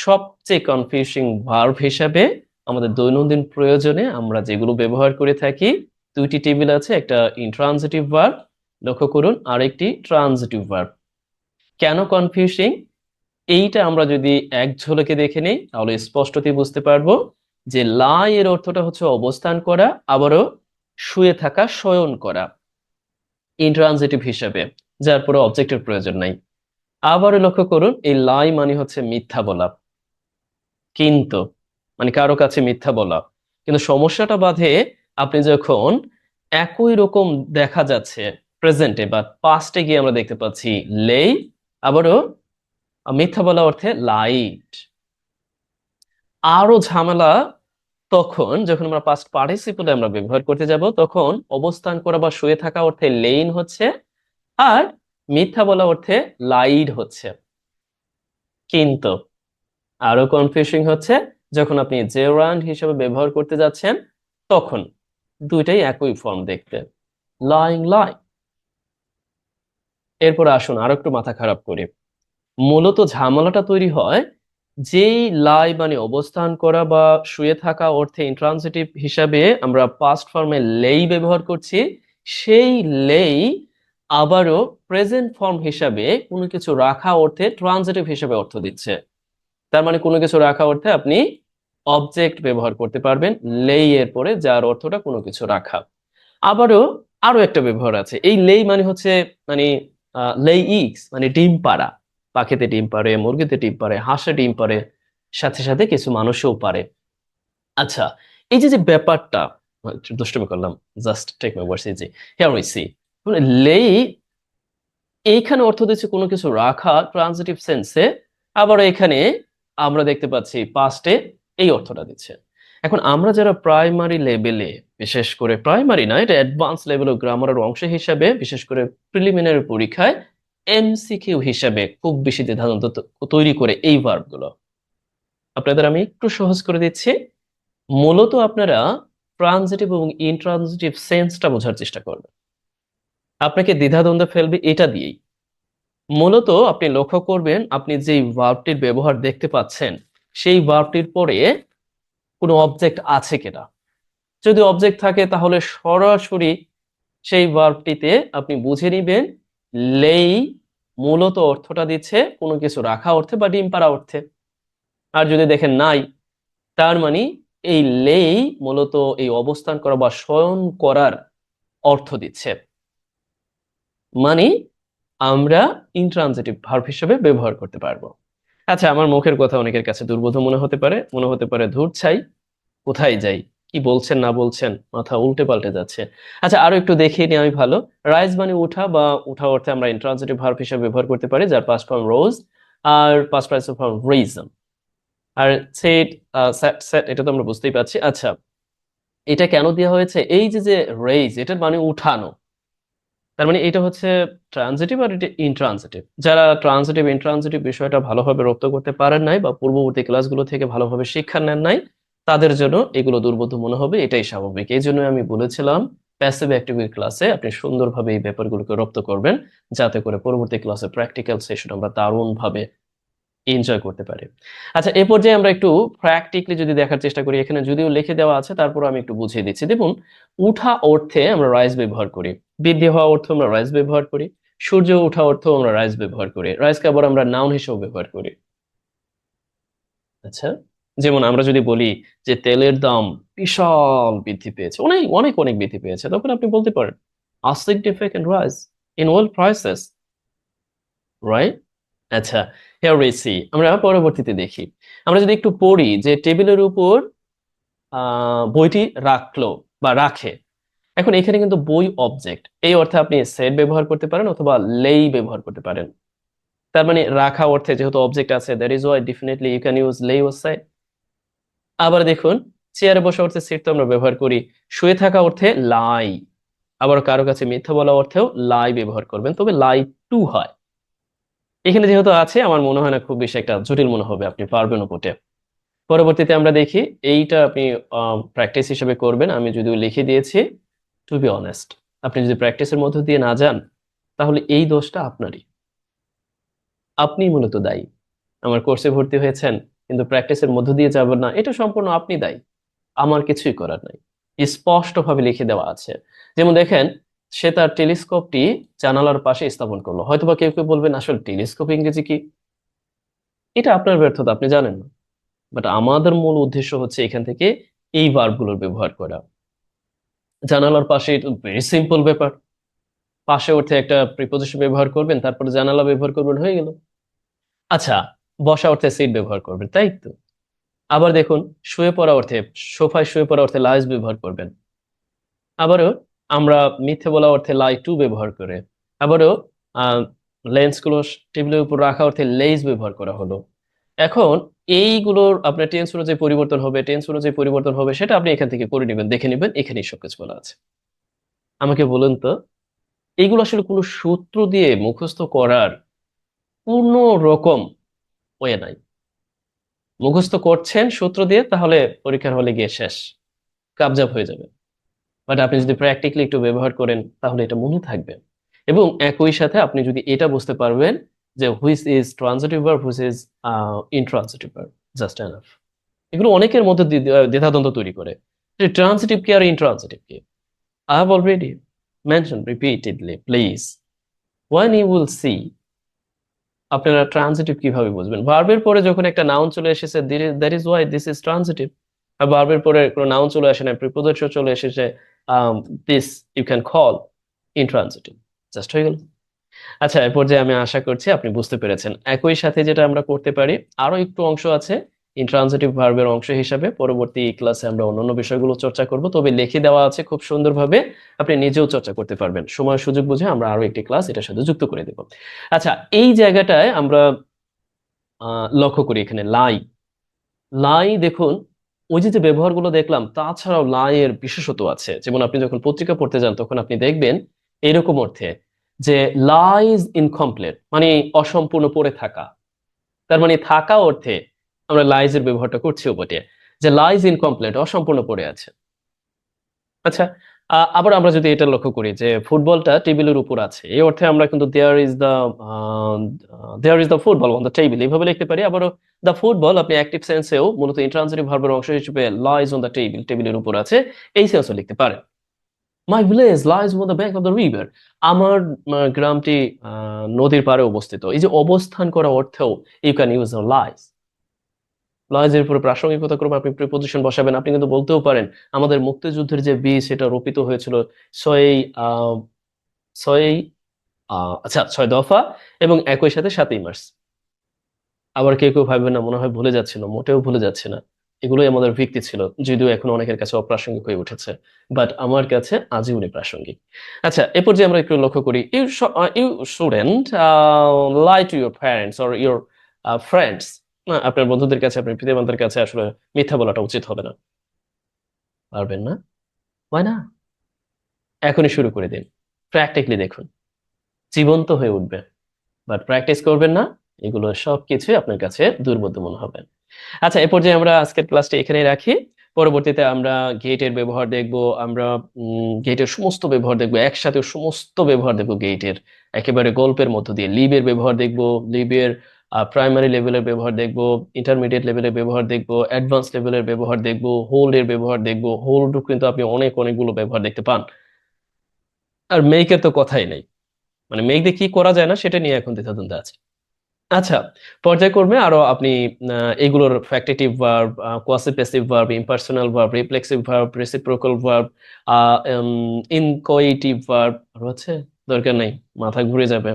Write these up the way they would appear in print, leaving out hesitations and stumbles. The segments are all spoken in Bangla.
সবচেয়ে কনফিউজিং ভার্ব হিসাবে আমাদের দৈনন্দিন প্রয়োজনে আমরা যেগুলো ব্যবহার করে থাকি, দুইটি টেবিল আছে, একটা ইন্ট্রানজিটিভ ভার্ব লক্ষ্য করুন, আর একটি ট্রানজিটিভ ভার্ব। কেন কনফিউজিং এইটা আমরা যদি এক ঝলকে দেখে নেই তাহলে স্পষ্টতই বুঝতে পারবো যে লাই এর অর্থটা হচ্ছে অবস্থান করা, আবারও শুয়ে থাকা, শয়ন করা ইন্ট্রানজিটিভ হিসাবে, যার পরে অবজেক্টের প্রয়োজন নাই। আবারও লক্ষ্য করুন, এই লাই মানে হচ্ছে মিথ্যা বলা, কিন্তু মানে কারো কাছে মিথ্যা বলা। কিন্তু সমস্যাটা বাধে আপনি যখন একই রকম দেখা যাচ্ছে প্রেজেন্টে বা পাস্টে গিয়ে আমরা দেখতে পাচ্ছি লেই, আবারও মিথ্যা বলা অর্থে লাইট। আরো ঝামেলা তখন যখন আমরা পাস্ট পার্টিসিপলে আমরা ব্যবহার করতে যাব, তখন অবস্থান করা বা শুয়ে থাকা অর্থে লেইন হচ্ছে, আর মিথ্যা বলা অর্থে লাইড হচ্ছে। কিন্তু আরো কনফিউজিং হচ্ছে যখন আপনি জেরান্ড হিসেবে ব্যবহার করতে যাচ্ছেন, তখন দুইটাই একই ফর্ম দেখতে, লাইং লাই। এরপর আসুন আরো একটু মাথা খারাপ করি। মূলত ঝামেলাটা তৈরি হয় যেই লাই মানে অবস্থান করা বা শুয়ে থাকা অর্থে ইন্ট্রানজিটিভ হিসাবে আমরা পাস্ট ফর্মে লেই ব্যবহার করছি, সেই লেই আবারও প্রেজেন্ট ফর্ম হিসাবে কোনো কিছু রাখা অর্থে ট্রানজিটিভ হিসাবে অর্থ দিচ্ছে। তার মানে কোনো কিছু রাখা অর্থে আপনি অবজেক্ট ব্যবহার করতে পারবেন লেই এর পরে, যার অর্থটা কোনো কিছু রাখা। আবারও আরো একটা ব্যবহার আছে, এই লেই মানে হচ্ছে মানে লেই ইগস মানে ডিম পাড়া। পাখিতে ডিম পাড়ে, মুরগিতে ডিম পাড়ে, হাঁসে ডিম পাড়ে, সাথে সাথে কিছু মানুষও পারে। আচ্ছা, এই যে যে ব্যাপারটা, একটু দুষ্টুমি করলাম, জাস্ট টেক মাই ওয়ার্ডস, এই যে হিয়ার উই সি, লেই এইখানে অর্থ দিচ্ছে কোনো কিছু রাখা ট্রানজিটিভ সেন্সে, আবার এখানে আমরা দেখতে পাচ্ছি পাস্টে এই অর্থটা দিচ্ছে। এখন আমরা যারা প্রাইমারি লেভেলে, বিশেষ করে প্রাইমারি না, এটা অ্যাডভান্স লেভেল ও গ্রামারের অংশ হিসাবে, বিশেষ করে প্রিলিমিনারি পরীক্ষায় এমসিকিউ হিসাবে খুব বেশি দ্বিধাদ্বন্দ্ব তৈরি করে এই ভার্বগুলো। আপনাদের আমি একটু সহজ করে দিচ্ছি। মূলত আপনারা ট্রানজিটিভ এবং ইনট্রানজিটিভ সেন্সটা বোঝার চেষ্টা করবেন। আপনাকে দ্বিধাদ্বন্দ্বে ফেলবে এটা দিয়েই। মূলত আপনি লক্ষ্য করবেন আপনি যেই ভার্বটির ব্যবহার দেখতে পাচ্ছেন, সেই ভার্বটির পরে কোনো অবজেক্ট আছে কিনা। যদি অবজেক্ট থাকে তাহলে সরাসরি সেই ভার্বটিতে আপনি বুঝে নিবেন লেই মূলত অর্থটা দিচ্ছে কোনো কিছু রাখা অর্থে বা ডিম পাড়া অর্থে। আর যদি দেখেন নাই, তার মানে এই লেই মূলত এই অবস্থান করা বা শয়ন করার অর্থ দিচ্ছে। মানে আমরা ইনট্রানজিটিভ ভার্ব হিসেবে ব্যবহার করতে পারবো। আচ্ছা, আমার মুখের কথা অনেকের কাছে দুর্বোধ্য মনে হতে পারে ধুর ছাই, কোথায় যাই, কি বলছেন না বলছেন, মাথা উল্টে পাল্টে যাচ্ছে। আচ্ছা, আরো একটু দেখিয়ে নিই আমি ভালো। রাইজ মানে উঠা বা উঠা অর্থে আমরা ইন্ট্রানজিটিভ ভার্ব হিসেবে ব্যবহার করতে পারি, যার পাস্ট ফর্ম রোজ আর পাস্ট পার্টিসিপল ফর্ম রিজন। আর সেট, সেট এটা তো আমরা বুঝতেই পারছি। আচ্ছা, এটা কেন দেওয়া হয়েছে, এই যে যে রেইজ এটার মানে উঠানো, তার মানে এটা হচ্ছে ট্রানজিটিভ আর এটা ইনট্রানজিটিভ। যারা ট্রানজিটিভ ইনট্রানজিটিভ বিষয়টা ভালোভাবে রপ্ত করতে পারেন নাই বা পূর্ববর্তী ক্লাসগুলো থেকে ভালোভাবে শিক্ষা নেন নাই, তাদের জন্য এগুলো দুর্বোধ্য মনে হবে, এটাই স্বাভাবিক। এই জন্য আমি বলেছিলাম প্যাসিভ অ্যাক্টিভিটি ক্লাসে আপনি সুন্দরভাবে এই ব্যাপারগুলোকে রপ্ত করবেন, যাতে করে পরবর্তী ক্লাসে প্র্যাকটিক্যাল সেশন আমরা দারুণভাবে এনজয় করতে পারি। আচ্ছা, এ পর্যায়ে আমরা একটু প্র্যাকটিক্যালি যদি দেখার চেষ্টা করি, এখানে যদিও লিখে দেওয়া আছে তারপর আমি একটু বুঝিয়ে দিচ্ছি। দেখুন, উঠা অর্থে আমরা রাইজ ব্যবহার করি, বৃদ্ধি হওয়া অর্থে আমরা রাইজ ব্যবহার করি, সূর্য ওঠা অর্থেও আমরা রাইজ ব্যবহার করি, রাইজকে আবার আমরা নাউন হিসেবে ব্যবহার করি। আচ্ছা, যেমন আমরা যদি বলি যে তেলের দাম বিশাল বৃদ্ধি পেয়েছে, অনেক অনেক অনেক বৃদ্ধি পেয়েছে, তখন আপনি বলতে পারেন a significant rise in oil prices, right? আচ্ছা, here we see, আমরা পরবর্তীতে দেখি। আমরা যদি একটু পড়ি যে টেবিলের উপর বইটি রাখলো বা রাখে, এখন এখানে কিন্তু বই অবজেক্ট, এই অর্থে আপনি সেট ব্যবহার করতে পারেন অথবা লেই ব্যবহার করতে পারেন। তার মানে রাখা অর্থে যেহেতু অবজেক্ট আছে, that is why definitely you can use lay or set. আবার দেখুন, চেয়ারে বসা অর্থে সিট তো আমরা ব্যবহার করি, শুয়ে থাকা অর্থে লাই, আবার কারো কাছে মিথ্যা বলা অর্থেও লাই ব্যবহার করবেন, তবে লাই টু হয়। এখানে যেহেতু আছে, আমার মনে হয় না খুব বেশি একটা জটিল মনে হবে, আপনি পারবেন ওপরে। পরবর্তীতে আমরা দেখি, এইটা আপনি প্র্যাকটিস হিসেবে করবেন, আমি যদিও লিখে দিয়েছি। টু বি অনেস্ট, আপনি যদি প্র্যাকটিসের মধ্য দিয়ে না যান, তাহলে এই দোষটা আপনারই, আপনি মূলত দায়ী। আমার কোর্সে ভর্তি হয়েছেন, কিন্তু প্র্যাকটিসের মধ্য দিয়ে যাবেন না, এটা সম্পূর্ণ আপনি দায়ী, আমার কিছুই করার নাই। স্পষ্টভাবে লিখে দেওয়া আছে। যেমন দেখেন, সে তার টেলিস্কোপটি জানালার পাশে স্থাপন করলো। হয়তোবা কেউ কেউ বলবেন আসলে টেলিস্কোপ ইংরেজি কি, এটা আপনার ব্যর্থতা, আপনি জানেন না। বাট আমাদের মূল উদ্দেশ্য হচ্ছে এখান থেকে এই ভার্বগুলোর ব্যবহার করা। জানালার পাশে, ভেরি সিম্পল ব্যাপার। পাশে অর্থে একটা প্রিপোজিশন ব্যবহার করবেন, তারপরে জানালা ব্যবহার করবেন, হয়ে গেল। আচ্ছা, বসা অর্থে সিট ব্যবহার করবেন, তাই তো। আবার দেখুন, শুয়ে পড়া অর্থে, সোফায় শুয়ে পড়া অর্থে লাইজ ব্যবহার করবেন। আবারও আমরা মিথ্যে বলা অর্থে লাই টু ব্যবহার করে। আবারও আহ লেন্সগুলো টেবিলের উপর রাখা অর্থে লেইজ ব্যবহার করা হলো। এখন এইগুলোর আপনার টেন্স অনুযায়ী পরিবর্তন হবে, টেন্স অনুযায়ী পরিবর্তন হবে, সেটা আপনি এখান থেকে করে নেবেন, দেখে নেবেন, এখানেই সবকিছু বলা আছে। আমাকে বলুন তো, এইগুলো আসলে কোনো সূত্র দিয়ে মুখস্থ করার কোনো রকম ওয়ে নাই। মুখস্থ করছেন সূত্র দিয়ে, তাহলে পরীক্ষার হলে গিয়ে শেষ, কাবজাব হয়ে যাবে। বাট আপনি যদি প্র্যাকটিক্যালি একটু ব্যবহার করেন, তাহলে এটা মনে থাকবে। এবং একই সাথে আপনি যদি এটা বুঝতে পারবেন যে which is transitive verb, which is intransitive verb, just enough. এগুলো অনেকের মধ্যে দ্বিধাদ্বন্দ্ব তৈরি করে, যে ট্রান্সিটিভ কি আর ইনট্রান্সিটিভ কি। I have already mention repeatedly, please, when you will see, আপনারা ট্রান্সিটিভ কিভাবে বুঝবেন? ভার্বের পরে যখন একটা নাউন চলে এসেছে, that is why this is transitive. আর ভার্বের পরে কোনো নাউন চলে আসে না, প্রিপোজিশন চলে এসেছে, this you can call intransitive, just হয়ে গেল। আচ্ছা, এ পর্যায়ে আমি আশা করছি আপনি বুঝতে পেরেছেন। একই সাথে যেটা আমরা করতে পারি, আরো একটু অংশ আছে ইনট্রান্সিটিভ ভার্বের অংশ হিসাবে, পরবর্তী ক্লাসে আমরা অন্যান্য বিষয়গুলো চর্চা করব, তবে লিখে দেওয়া আছে খুব সুন্দরভাবে, আপনি নিজেও চর্চা করতে পারবেন। সময় সুযোগ বুঝে আমরা আরো একটি ক্লাস এটার সাথে যুক্ত করে দেব। আচ্ছা, এই জায়গাটায় আমরা লক্ষ্য করি এখানে লাই। লাই দেখুন, ওই যে যে ব্যবহারগুলো দেখলাম, তাছাড়াও লাই এর বিশেষত্ব আছে। যেমন আপনি যখন পত্রিকা পড়তে যান, তখন আপনি দেখবেন এরকম অর্থে যে লাইজ ইনকমপ্লিট মানে অসম্পূর্ণ পড়ে থাকা। তার মানে থাকা অর্থে আমরা লাইজ এর ব্যবহারটা করছিও বটে, যে লাইজ ইনকমপ্লিট, অসম্পূর্ণ পড়ে আছে। আচ্ছা, আবার আমরা যদি এটা লক্ষ্য করি যে ফুটবলটা টেবিলের উপর আছে, এই অর্থে আমরা কিন্তু there is the football on the table এইভাবে লিখতে পারি। আবারও দ্য ফুটবল আপনি অ্যাক্টিভ সেন্সেও মূলত ইন্ট্রান্সিটিভ ভার্বের অংশ হিসেবে লাইজ অন দ্য টেবিল, টেবিলের উপর আছে, এই সেন্সও লিখতে পারেন। My village lies on the bank of the river, আমার গ্রামটি নদীর পাড়ে অবস্থিত। এই যে অবস্থান করা অর্থেও ইউ ক্যান ইউজ লাইজ। লয়েজের উপরে প্রাসঙ্গিকতা ক্রমে আপনি প্রিপোজিশন বসাবেন। আপনি কিন্তু বলতেও পারেন আমাদের মুক্তিযুদ্ধের যে বীজ সেটা রোপিত হয়েছিল ছয়ই আহ ছয়ই আচ্ছা 6 দফা এবং একই সাথে 7ই মার্চ। আবার কেউ কেউ ভাববেন না মনে হয় ভুলে যাচ্ছিল, মোটেও ভুলে যাচ্ছে না। এগুলোই আমাদের ভিত্তি ছিল, যদিও এখন অনেকের কাছে অপ্রাসঙ্গিক হয়ে উঠেছে, বাট আমার কাছে আজীবনই প্রাসঙ্গিক। আচ্ছা, এরপর যে আমরা একটু লক্ষ্য করি, you student lie to your parents or your friends. না, আপনার বন্ধুদের কাছে, আপনার পিতামাতার কাছে আসলে মিথ্যা বলাটা উচিত হবে না। পারবেন না? হয় না? এখনই শুরু করে দিন, প্র্যাকটিক্যালি দেখুন, জীবন্ত হয়ে উঠবে। বাট প্র্যাকটিস করবেন না, এগুলো সবকিছুই আপনার কাছে দুর্বোধ্য মনে হবে। আচ্ছা, এ পর্যায়ে আমরা আজকের ক্লাসটি এখানেই রাখি। পরবর্তীতে আমরা গেটের ব্যবহার দেখব, আমরা গেটের সমস্ত ব্যবহার দেখব, একসাথে সমস্ত ব্যবহার দেখব গেটের, একেবারে গল্পের মধ্য দিয়ে। লিভের ব্যবহার দেখব, লিভের প্রাইমারি লেভেলের ব্যবহার দেখব, ইন্টারমিডিয়েট লেভেলের ব্যবহার দেখব, অ্যাডভান্স লেভেলের ব্যবহার দেখব, হোল্ড এর ব্যবহার দেখব। হোল্ড কিন্তু আপনি অনেকগুলো ব্যবহার দেখতে পান। আর মেকের তো কথাই নেই, মানে মেক দিয়ে কি করা যায় না সেটা নিয়ে এখন দ্বিধাদ্বন্দ্ব আছে। আচ্ছা, পর্যায়ক্রমে আরো আপনি এগুলোর factitive verb, causative verb, impersonal verb, reflexive verb, reciprocal verb, inchoative verb হচ্ছে, দরকার নাই, মাথা ঘুরে যাবে।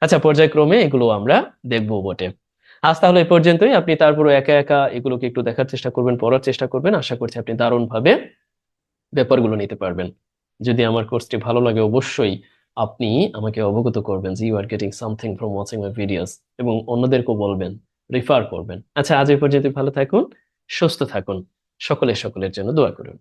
আচ্ছা, পর্যায়ক্রমে এগুলো আমরা দেখবো বটে। আজ তাহলে এই পর্যন্তই। আপনি তারপরে একা একা এগুলোকে একটু দেখার চেষ্টা করবেন, পড়ার চেষ্টা করবেন। আশা করছি আপনি দারুণভাবে ব্যাপারগুলো নিতে পারবেন। যদি আমার কোর্সটি ভালো লাগে, অবশ্যই আপনি আমাকে অবগত করবেন যে you are getting something from watching my videos, এবং অন্যদেরকেও বলবেন, রেফার করবেন। আচ্ছা, আজ এই পর্যন্ত, ভালো থাকুন, সুস্থ থাকুন, সকলের জন্য দোয়া করুন।